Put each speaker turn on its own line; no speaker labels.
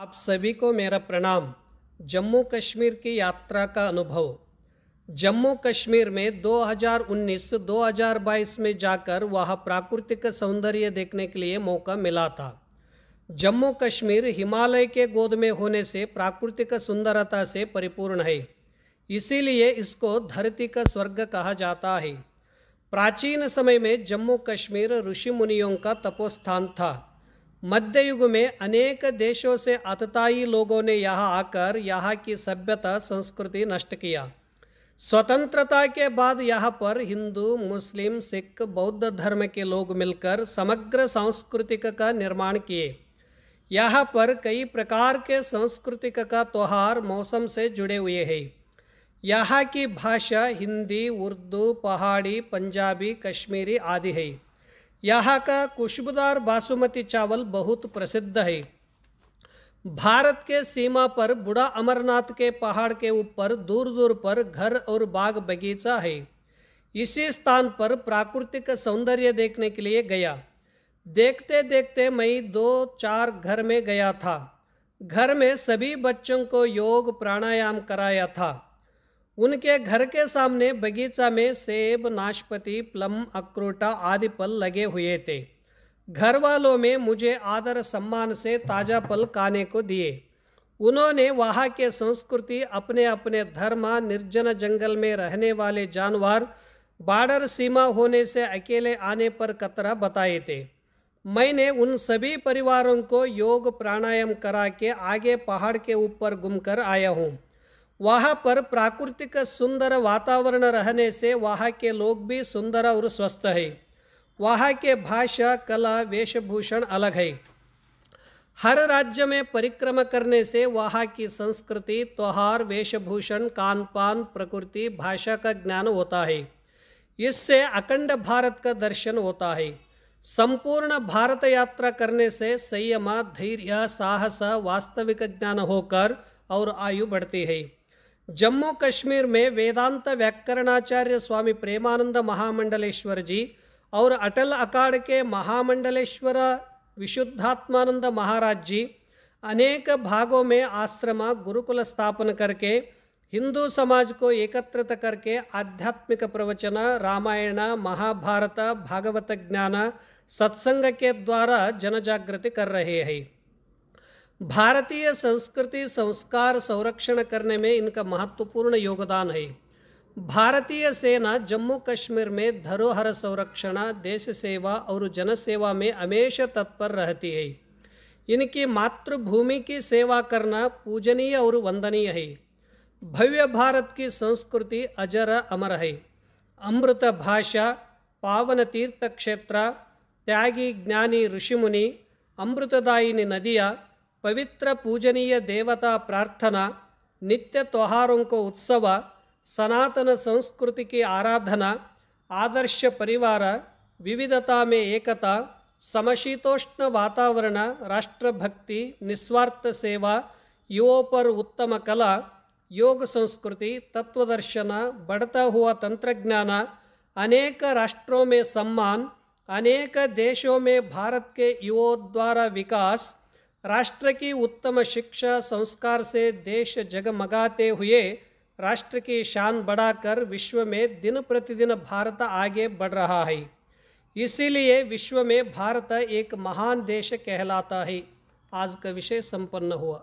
आप सभी को मेरा प्रणाम। जम्मू कश्मीर की यात्रा का अनुभव। जम्मू कश्मीर में 2019-2022 में जाकर वहाँ प्राकृतिक सौंदर्य देखने के लिए मौका मिला था। जम्मू कश्मीर हिमालय के गोद में होने से प्राकृतिक सुंदरता से परिपूर्ण है, इसीलिए इसको धरती का स्वर्ग कहा जाता है। प्राचीन समय में जम्मू कश्मीर ऋषि मुनियों का तपोस्थान था। मध्य युग में अनेक देशों से आतताई लोगों ने यहाँ आकर यहाँ की सभ्यता संस्कृति नष्ट किया। स्वतंत्रता के बाद यहाँ पर हिंदू, मुस्लिम, सिख, बौद्ध धर्म के लोग मिलकर समग्र सांस्कृतिक का निर्माण किए। यहाँ पर कई प्रकार के सांस्कृतिक का त्योहार मौसम से जुड़े हुए हैं। यहाँ की भाषा हिंदी, उर्दू, पहाड़ी, पंजाबी, कश्मीरी आदि है। यहाँ का खुशबूदार बासमती चावल बहुत प्रसिद्ध है। भारत के सीमा पर बूढ़ा अमरनाथ के पहाड़ के ऊपर दूर दूर पर घर और बाग बगीचा है। इसी स्थान पर प्राकृतिक सौंदर्य देखने के लिए गया। देखते देखते मैं 2-4 घर में गया था। घर में सभी बच्चों को योग प्राणायाम कराया था। उनके घर के सामने बगीचा में सेब, नाशपाती, प्लम, अखरोट आदि फल लगे हुए थे। घर वालों में मुझे आदर सम्मान से ताज़ा फल खाने को दिए। उन्होंने वहाँ के संस्कृति, अपने अपने धर्म, निर्जन जंगल में रहने वाले जानवर, बॉर्डर सीमा होने से अकेले आने पर खतरा बताए थे। मैंने उन सभी परिवारों को योग प्राणायाम करा के आगे पहाड़ के ऊपर घूमकर आया हूँ। वहाँ पर प्राकृतिक सुंदर वातावरण रहने से वहाँ के लोग भी सुंदर और स्वस्थ है। वहाँ के भाषा, कला, वेशभूषण अलग है। हर राज्य में परिक्रमा करने से वहाँ की संस्कृति, त्योहार, वेशभूषण, खान पान, प्रकृति, भाषा का ज्ञान होता है। इससे अखंड भारत का दर्शन होता है। संपूर्ण भारत यात्रा करने से संयम, धैर्य, साहस, वास्तविक ज्ञान होकर और आयु बढ़ती है। जम्मू कश्मीर में वेदांत व्याकरणाचार्य स्वामी प्रेमानंद महामंडलेश्वर जी और अटल अखाड़े के महामंडलेश्वर विशुद्धात्मानंद महाराज जी अनेक भागों में आश्रम, गुरुकुल स्थापन करके हिंदू समाज को एकत्रित करके आध्यात्मिक प्रवचन, रामायण, महाभारत, भागवत ज्ञान, सत्संग के द्वारा जनजागृति कर रहे हैं। भारतीय संस्कृति संस्कार संरक्षण करने में इनका महत्वपूर्ण योगदान है। भारतीय सेना जम्मू कश्मीर में धरोहर संरक्षण, देश सेवा और जनसेवा में हमेशा तत्पर रहती है। इनकी मातृभूमि की सेवा करना पूजनीय और वंदनीय है। भव्य भारत की संस्कृति अजर अमर है। अमृत भाषा, पावन तीर्थ क्षेत्र, त्यागी ज्ञानी ऋषिमुनि, अमृतदायिनी नदियाँ, पवित्र पूजनीय देवता प्रार्थना, नित्य त्योहारों को उत्सव, सनातन संस्कृति की आराधना, आदर्श परिवार, विविधता में एकता, समशीतोष्ण वातावरण, राष्ट्रभक्ति, निस्वार्थ सेवा, युवाओं पर उत्तम कला, योग संस्कृति, तत्वदर्शन, बढ़ता हुआ तंत्रज्ञान, अनेक राष्ट्रों में सम्मान, अनेक देशों में भारत के युवाओं द्वारा विकास, राष्ट्र की उत्तम शिक्षा संस्कार से देश जगमगाते हुए राष्ट्र की शान बढ़ाकर विश्व में दिन प्रतिदिन भारत आगे बढ़ रहा है। इसीलिए विश्व में भारत एक महान देश कहलाता है। आज का विषय संपन्न हुआ।